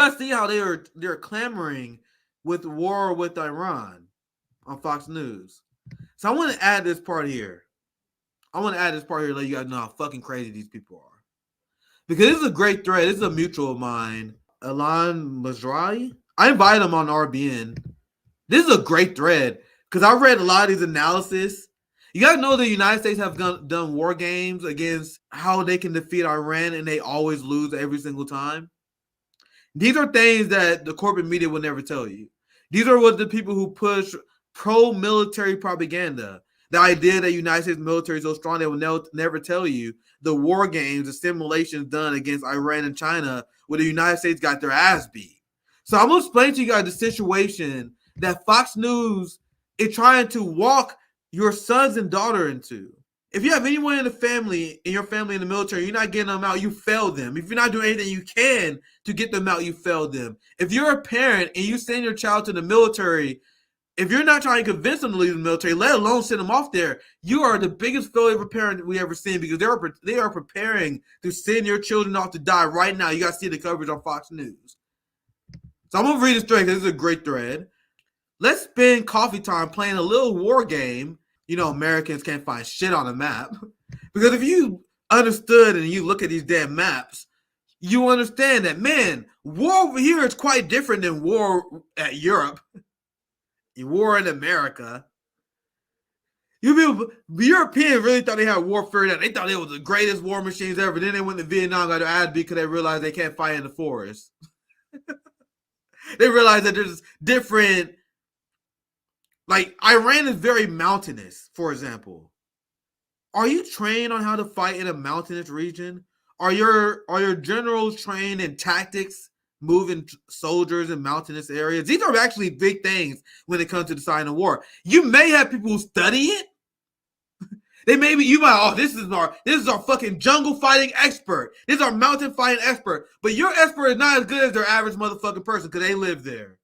guys see how they're clamoring with war with Iran on Fox News. So I want to add this part here. To let you guys know how fucking crazy these people are. Because this is a great thread. This is a mutual of mine, Alan Mazrai. I invited him on RBN. This is a great thread because I read a lot of these analysis. You got to know the United States have done war games against how they can defeat Iran, and they always lose every single time. These are things that the corporate media will never tell you. These are what the people who push pro-military propaganda. The idea that the United States military is so strong, they will never tell you the war games, the simulations done against Iran and China, where the United States got their ass beat. So I'm going to explain to you guys the situation that Fox News is trying to walk your sons and daughter into. If you have anyone in your family in the military, you're not getting them out, you failed them. If you're not doing anything you can to get them out, you failed them. If you're a parent and you send your child to the military, if you're not trying to convince them to leave the military, let alone send them off there, you are the biggest failure of a parent we ever seen, because they are preparing to send your children off to die right now. You got to see the coverage on Fox News. So I'm going to read this thread because this is a great thread. Let's spend coffee time playing a little war game. You know, Americans can't find shit on a map. Because if you understood and you look at these damn maps, you understand that, man, war over here is quite different than war at Europe. War in America. Europeans really thought they had warfare that they thought they were the greatest war machines ever. Then they went to Vietnam, got their ass beat because they realized they can't fight in the forest. They realized that there's different, like Iran is very mountainous, for example. Are you trained on how to fight in a mountainous region? Are your generals trained in tactics, moving soldiers in mountainous areas? These are actually big things when it comes to deciding a war. You may have people who study it. This is our fucking jungle fighting expert. This is our mountain fighting expert. But your expert is not as good as their average motherfucking person because they live there.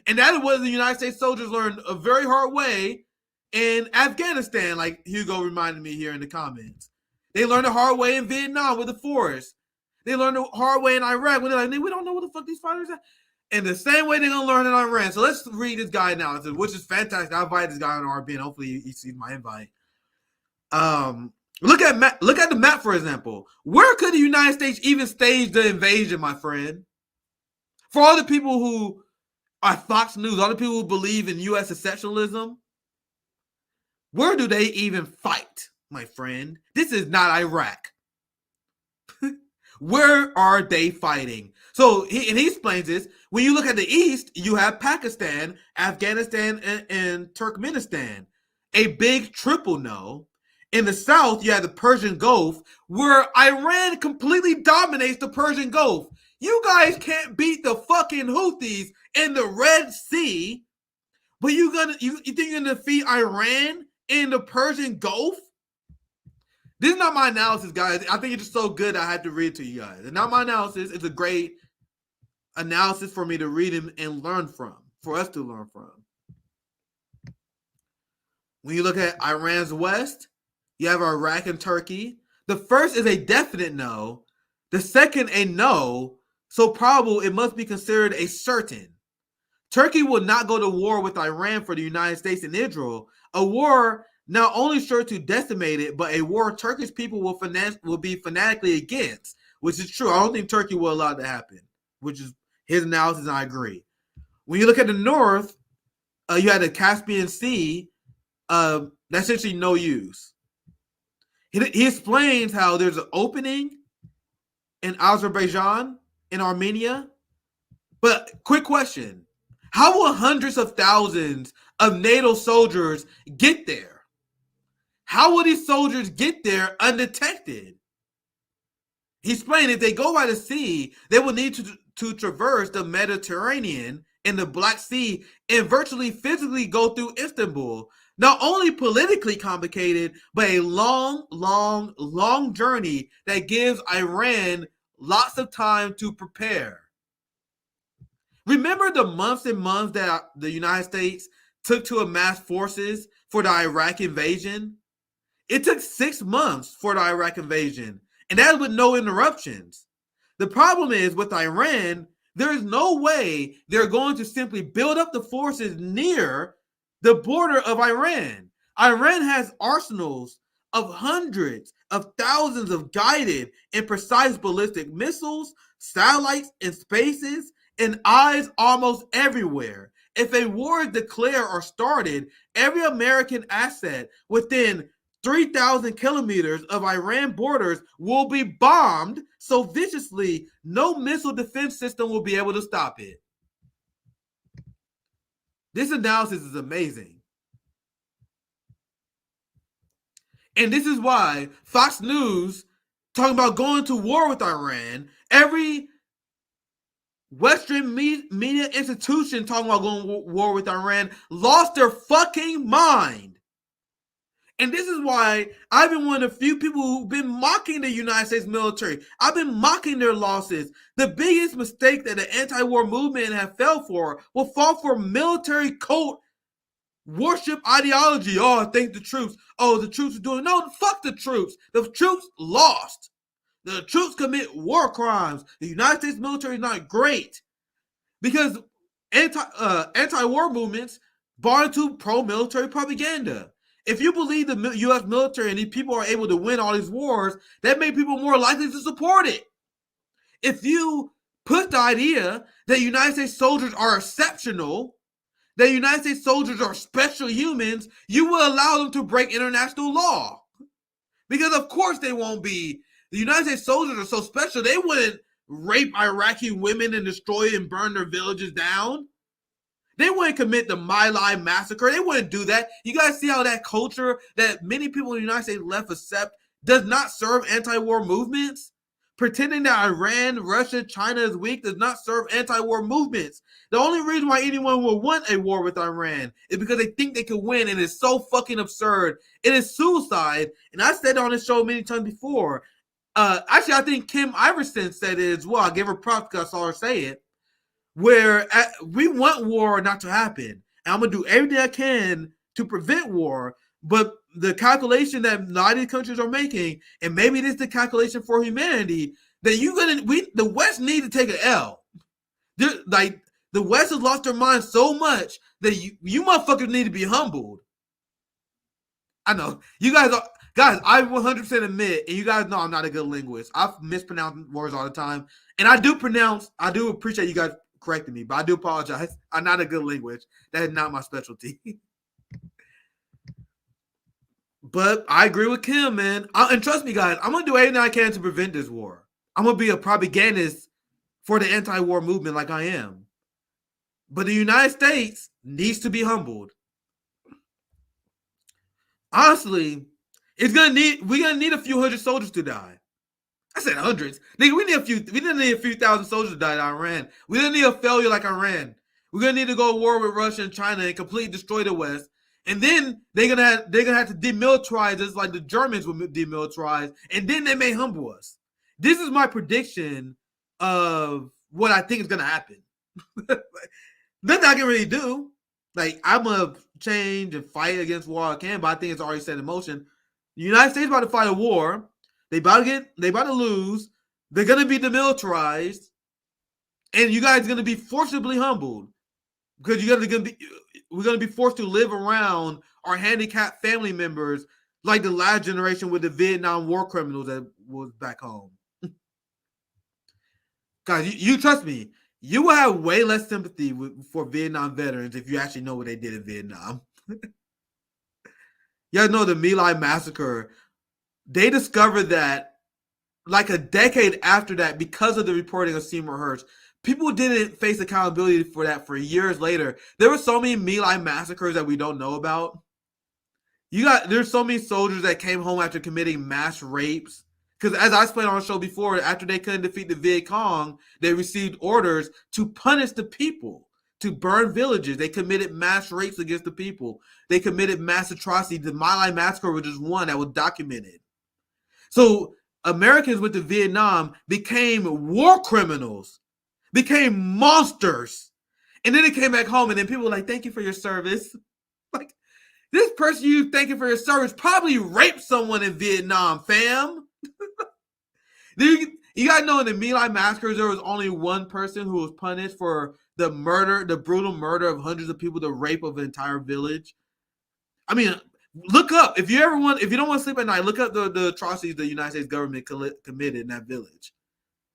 And that is what the United States soldiers learned a very hard way in Afghanistan, like Hugo reminded me here in the comments. They learned the hard way in Vietnam with the forest. They learned the hard way in Iraq when they're like, we don't know what the fuck these fighters are. And the same way they're going to learn in Iran. So let's read this guy now, which is fantastic. I invited this guy on RBN. Hopefully he sees my invite. Look at the map, for example. Where could the United States even stage the invasion, my friend? For all the people who are Fox News, all the people who believe in U.S. exceptionalism, where do they even fight, my friend? This is not Iraq. Where are they fighting? So he explains this. When you look at the east, you have Pakistan, Afghanistan, and Turkmenistan. A big triple no. In the south, you have the Persian Gulf, where Iran completely dominates the Persian Gulf. You guys can't beat the fucking Houthis in the Red Sea, but you think you're gonna defeat Iran in the Persian Gulf? This is not my analysis, guys. I think it's just so good I had to read it to you guys. It's not my analysis. It's a great analysis for me to read and learn from, for us to learn from. When you look at Iran's west, you have Iraq and Turkey. The first is a definite no. The second, a no. So probable it must be considered a certain. Turkey will not go to war with Iran for the United States and Israel. A war not only sure to decimate it, but a war Turkish people will be fanatically against, which is true. I don't think Turkey will allow that to happen, which is his analysis, and I agree. When you look at the north, you had the Caspian Sea. That's essentially no use. He explains how there's an opening in Azerbaijan, in Armenia. But quick question. How will hundreds of thousands of NATO soldiers get there? How will these soldiers get there undetected? He explained if they go by the sea, they will need to traverse the Mediterranean and the Black Sea and virtually physically go through Istanbul. Not only politically complicated, but a long, long, long journey that gives Iran lots of time to prepare. Remember the months and months that the United States took to amass forces for the Iraq invasion? It took 6 months for the Iraq invasion, and that with no interruptions. The problem is with Iran, There is no way they're going to simply build up the forces near the border of Iran. Iran has arsenals of hundreds of thousands of guided and precise ballistic missiles, satellites in spaces, and eyes almost everywhere. If a war is declared or started, every American asset within 3,000 kilometers of Iran borders will be bombed so viciously no missile defense system will be able to stop it. This analysis is amazing. And this is why Fox News talking about going to war with Iran, every Western media institution talking about going to war with Iran lost their fucking mind. And this is why I've been one of the few people who've been mocking the United States military. I've been mocking their losses. The biggest mistake that the anti-war movement have fell for will fall for military cult worship ideology. Oh, I think the troops. Oh, the troops are doing. No, fuck the troops. The troops lost. The troops commit war crimes. The United States military is not great because anti-war movements bought into pro-military propaganda. If you believe the U.S. military and these people are able to win all these wars, that makes people more likely to support it. If you put the idea that United States soldiers are exceptional, that United States soldiers are special humans, you will allow them to break international law. Because of course they won't be. The United States soldiers are so special, they wouldn't rape Iraqi women and destroy and burn their villages down. They wouldn't commit the My Lai massacre. They wouldn't do that. You guys see how that culture that many people in the United States left accept does not serve anti-war movements? Pretending that Iran, Russia, China is weak does not serve anti-war movements. The only reason why anyone will want a war with Iran is because they think they can win, and it's so fucking absurd. It is suicide, and I said it on this show many times before. Actually, I think Kim Iverson said it as well. I gave her props because I saw her say it. Where we want war not to happen. And I'm going to do everything I can to prevent war. But the calculation that a lot of these countries are making, and maybe this is the calculation for humanity, that the West need to take an L. Like, the West has lost their mind so much that you motherfuckers need to be humbled. I know. You guys, I 100% admit, and you guys know I'm not a good linguist. I mispronounce words all the time. And I do appreciate you guys correcting me, but I do apologize. I'm not a good linguist. That is not my specialty. But I agree with Kim, man. And trust me, guys, I'm going to do everything I can to prevent this war. I'm going to be a propagandist for the anti-war movement like I am. But the United States needs to be humbled. Honestly, we're gonna need a few hundred soldiers to die. I said hundreds. Nigga, we didn't need a few thousand soldiers to die in Iran. We didn't need a failure like Iran. We're gonna need to go to war with Russia and China and completely destroy the West. And then they're gonna have to demilitarize us like the Germans would demilitarize, and then they may humble us. This is my prediction of what I think is gonna happen. Nothing I can really do. Like, I'm gonna change and fight against war I can, but I think it's already set in motion. The United States about to fight a war. They about to lose. They're gonna be demilitarized, and you guys are gonna be forcibly humbled because we're gonna be forced to live around our handicapped family members like the last generation with the Vietnam War criminals that was back home. Guys, you trust me, you will have way less sympathy for Vietnam veterans if you actually know what they did in Vietnam. You guys know the My Lai massacre. They discovered that like a decade after that, because of the reporting of Seymour Hersh, people didn't face accountability for that for years later. There were so many My Lai massacres that we don't know about. There's so many soldiers that came home after committing mass rapes. Because as I explained on the show before, after they couldn't defeat the Viet Cong, they received orders to punish the people, to burn villages. They committed mass rapes against the people. They committed mass atrocities. The My Lai massacre was just one that was documented. So Americans went to Vietnam, became war criminals, became monsters. And then they came back home, and then people were like, thank you for your service. Like, this person you thanking for your service probably raped someone in Vietnam, fam. You guys know in the My Lai massacres, there was only one person who was punished for the murder, the brutal murder of hundreds of people, the rape of an entire village. I mean, look up if you don't want to sleep at night. Look up the atrocities the United States government committed in that village.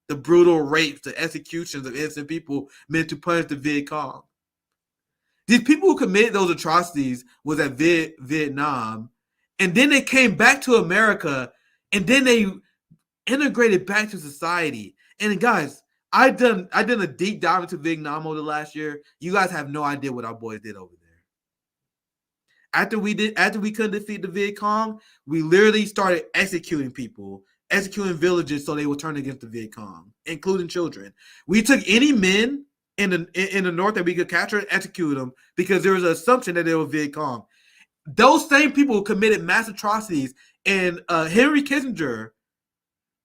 The brutal rapes, the executions of innocent people meant to punish the Viet Cong. These people who committed those atrocities was at Vietnam, and then they came back to America, and then they integrated back to society. And guys, I done a deep dive into Vietnam over the last year. You guys have no idea what our boys did over there. After we couldn't defeat the Viet Cong, we literally started executing people, executing villages so they would turn against the Viet Cong, including children. We took any men in the north that we could capture and execute them because there was an assumption that they were Viet Cong. Those same people committed mass atrocities, and Henry Kissinger,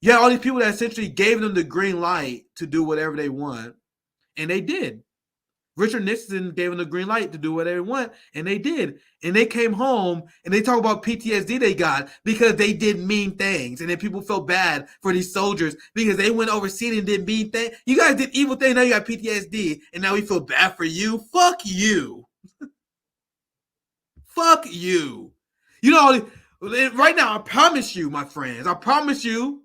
yeah, all these people that essentially gave them the green light to do whatever they want, and they did. Richard Nixon gave them the green light to do whatever they want, and they did. And they came home, and they talk about PTSD they got because they did mean things. And then people felt bad for these soldiers because they went overseas and did mean things. You guys did evil things, now you got PTSD, and now we feel bad for you. Fuck you. Fuck you. You know, right now, I promise you, my friends, I promise you,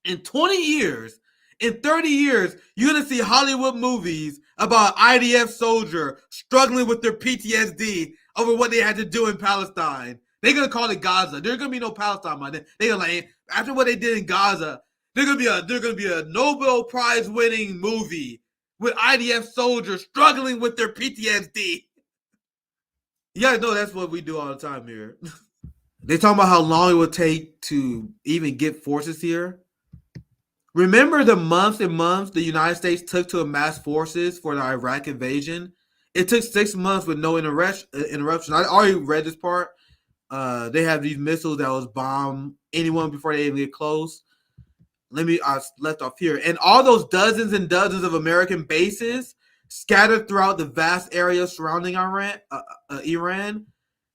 in 20 years, in 30 years, you're going to see Hollywood movies about IDF soldier struggling with their PTSD over what they had to do in Palestine. They're going to call it Gaza. There's going to be no Palestine, man. They're going to, after what they did in Gaza, there's going to be a Nobel Prize winning movie with IDF soldiers struggling with their PTSD. You guys know that's what we do all the time here. They talk about how long it would take to even get forces here. Remember the months and months the United States took to amass forces for the Iraq invasion? It took 6 months with no interruption. I already read this part. They have these missiles that was bomb anyone before they even get close. I left off here. And all those dozens and dozens of American bases scattered throughout the vast area surrounding Iran.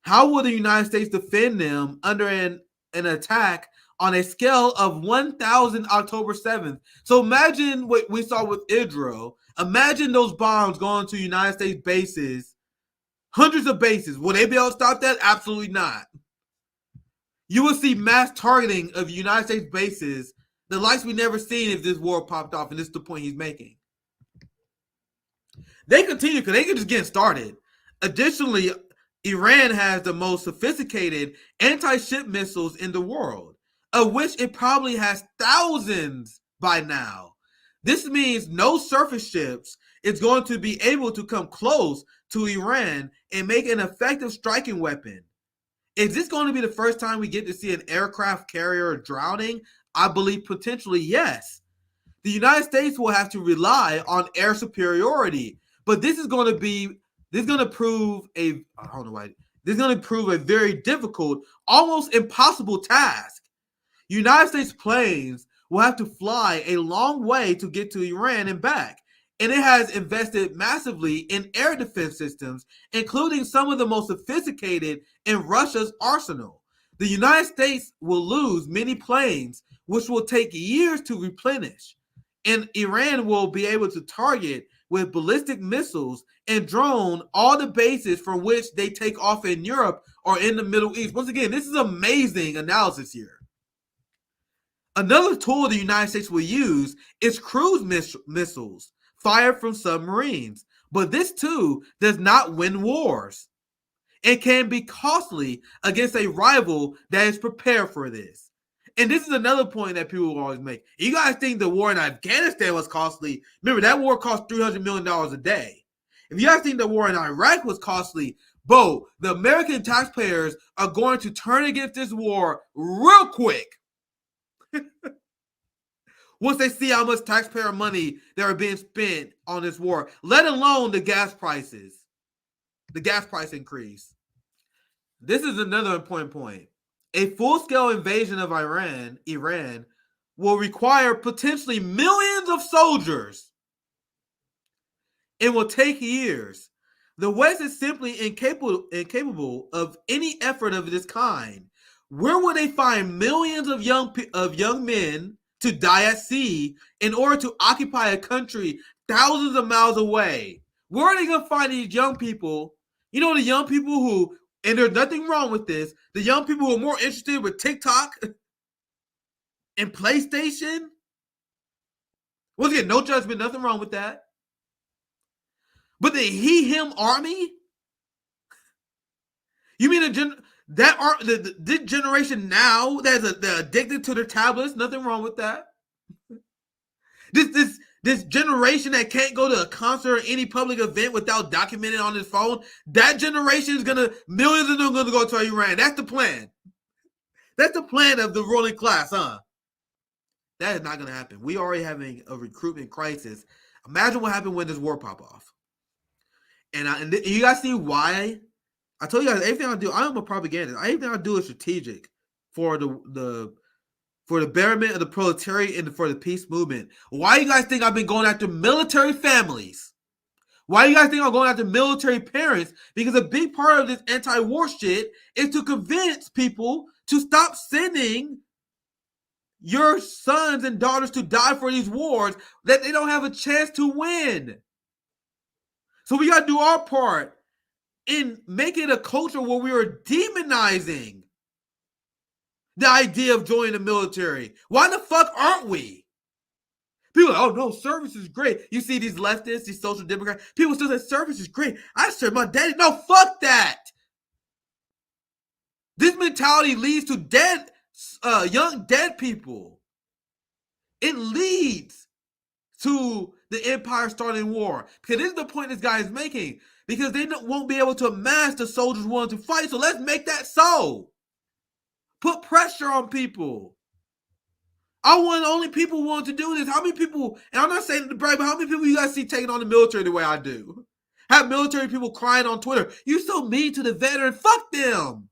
How will the United States defend them under an attack on a scale of 1,000 October 7th? So imagine what we saw with Israel. Imagine those bombs going to United States bases, hundreds of bases. Will they be able to stop that? Absolutely not. You will see mass targeting of United States bases, the likes we never seen if this war popped off, and this is the point he's making. They continue because they can just get started. Additionally, Iran has the most sophisticated anti-ship missiles in the world, of which it probably has thousands by now. This means no surface ships is going to be able to come close to Iran and make an effective striking weapon. Is this going to be the first time we get to see an aircraft carrier drowning? I believe potentially yes. The United States will have to rely on air superiority, but this is going to prove a very difficult, almost impossible task. United States planes will have to fly a long way to get to Iran and back, and it has invested massively in air defense systems, including some of the most sophisticated in Russia's arsenal. The United States will lose many planes, which will take years to replenish, and Iran will be able to target with ballistic missiles and drone all the bases from which they take off in Europe or in the Middle East. Once again, this is amazing analysis here. Another tool the United States will use is cruise missiles fired from submarines. But this too does not win wars. It can be costly against a rival that is prepared for this. And this is another point that people will always make. You guys think the war in Afghanistan was costly? Remember, that war cost $300 million a day. If you guys think the war in Iraq was costly, the American taxpayers are going to turn against this war real quick. Once they see how much taxpayer money that are being spent on this war, let alone the gas prices, the gas price increase. This is another important point. A full-scale invasion of Iran will require potentially millions of soldiers. It will take years. The West is simply incapable of any effort of this kind. Where will they find millions of young men to die at sea in order to occupy a country thousands of miles away. Where are they going to find these young people? You know, the young people who, and there's nothing wrong with this, the young people who are more interested with TikTok and PlayStation. Once again, no judgment, nothing wrong with that. But the he/him army? You mean this generation now that's addicted to their tablets? Nothing wrong with that. This generation that can't go to a concert or any public event without documenting on his phone. That generation is millions of them are gonna go to Iran. That's the plan. That's the plan of the ruling class, huh? That is not gonna happen. We are already having a recruitment crisis. Imagine what happened when this war pop off. And you guys see why? I told you guys, everything I do, I am a propagandist. Everything I do is strategic for the betterment of the proletariat and for the peace movement. Why do you guys think I've been going after military families? Why do you guys think I'm going after military parents? Because a big part of this anti-war shit is to convince people to stop sending your sons and daughters to die for these wars that they don't have a chance to win. So we got to do our part in making it a culture where we are demonizing the idea of joining the military. Why the fuck aren't we? People are like, oh no, service is great. You see these leftists, these social democrats, people still say service is great. I served my daddy. No, fuck that. This mentality leads to young dead people. It leads to the empire starting war. Because this is the point this guy is making. Because they won't be able to amass the soldiers willing to fight. So let's make that so. Put pressure on people. I want only people willing to do this. How many people, and I'm not saying to brag, but how many people you guys see taking on the military the way I do? Have military people crying on Twitter, you're so mean to the veteran. Fuck them.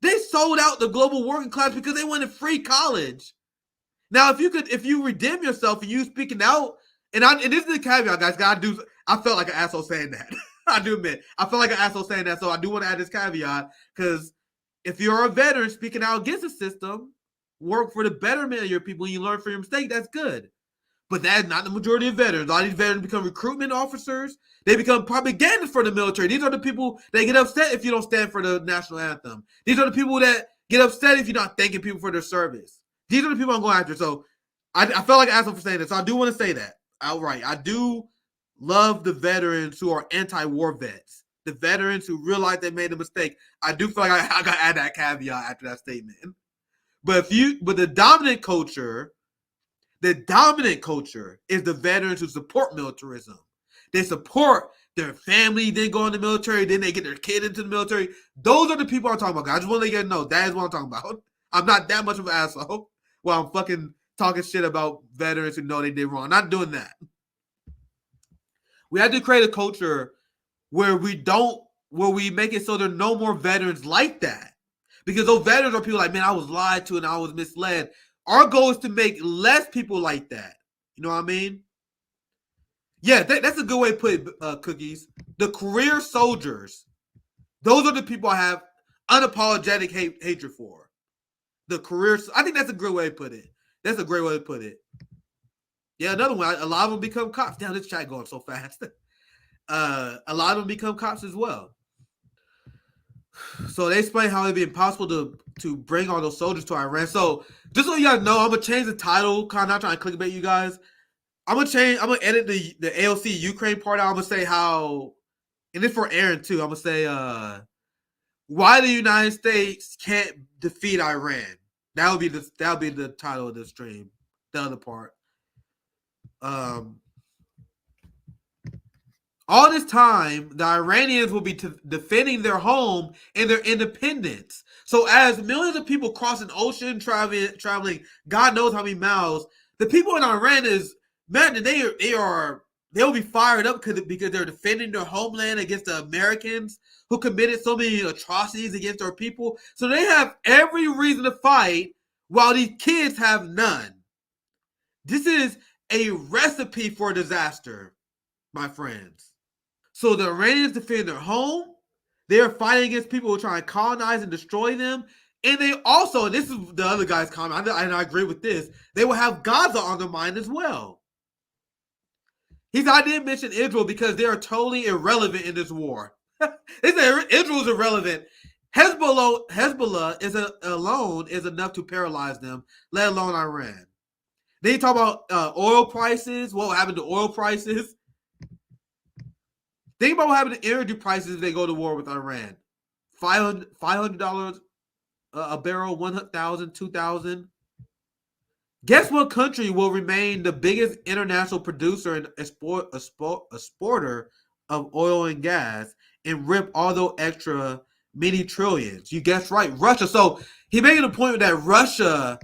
They sold out the global working class because they wanted free college. Now, if you redeem yourself and you speaking out, and this is the caveat, guys. I felt like an asshole saying that. I do admit, I felt like an asshole saying that. So I do want to add this caveat because if you're a veteran speaking out against the system, work for the betterment of your people, and you learn from your mistake, that's good. But that is not the majority of veterans. A lot of these veterans become recruitment officers. They become propagandists for the military. These are the people that get upset if you don't stand for the national anthem. These are the people that get upset if you're not thanking people for their service. These are the people I'm going after. So I felt like an asshole for saying this. So I do want to say that outright. I do love the veterans who are anti-war vets. The veterans who realize they made a mistake. I do feel like I got to add that caveat after that statement. But the dominant culture is the veterans who support militarism. They support their family, then go in the military, then they get their kid into the military. Those are the people I'm talking about. I just want to let you guys know that is what I'm talking about. I'm not that much of an asshole while I'm fucking talking shit about veterans who know they did wrong. I'm not doing that. We have to create a culture where we make it so there are no more veterans like that. Because those veterans are people like, man, I was lied to and I was misled. Our goal is to make less people like that. You know what I mean? Yeah, that's a good way to put it, Cookies. The career soldiers, those are the people I have unapologetic hatred for. The career, I think that's a good way to put it. That's a great way to put it. Yeah, another one, a lot of them become cops. Damn, this chat going so fast. A lot of them become cops as well. So they explain how it'd be impossible to bring all those soldiers to Iran. So just so you guys know, I'm gonna change the title. Kind of not trying to clickbait you guys. I'm gonna edit the AOC Ukraine part out. I'm gonna say how, and this for Aaron too. I'm gonna say why the United States can't defeat Iran. That'll be the title of the stream. The other part. All this time, the Iranians will be defending their home and their independence. So as millions of people cross an ocean, traveling God knows how many miles, the people in Iran they'll be fired up because they're defending their homeland against the Americans who committed so many atrocities against our people. So they have every reason to fight while these kids have none. This is a recipe for disaster, my friends. So the Iranians defend their home. They are fighting against people who are trying to colonize and destroy them. And they also, this is the other guy's comment, and I agree with this, they will have Gaza on their mind as well. I didn't mention Israel because they are totally irrelevant in this war. They said Israel is irrelevant. Hezbollah alone is enough to paralyze them, let alone Iran. Then you talk about oil prices. What happened to oil prices? Think about what happened to energy prices if they go to war with Iran. $500 a barrel, 1,000, 2,000. Guess what country will remain the biggest international producer and exporter of oil and gas and rip all those extra many trillions? You guessed right, Russia. So he making a point that Russia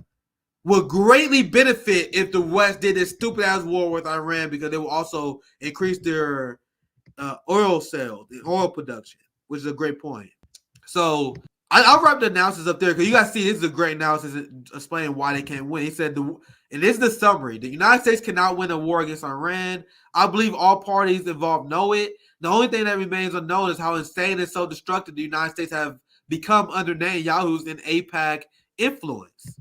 will greatly benefit if the West did this stupid ass war with Iran because they will also increase their oil sales, the oil production, which is a great point. So I'll wrap the analysis up there because you guys see this is a great analysis explaining why they can't win. He said, and this is the summary: the United States cannot win a war against Iran. I believe all parties involved know it. The only thing that remains unknown is how insane and so destructive the United States have become under Netanyahu's and AIPAC influence.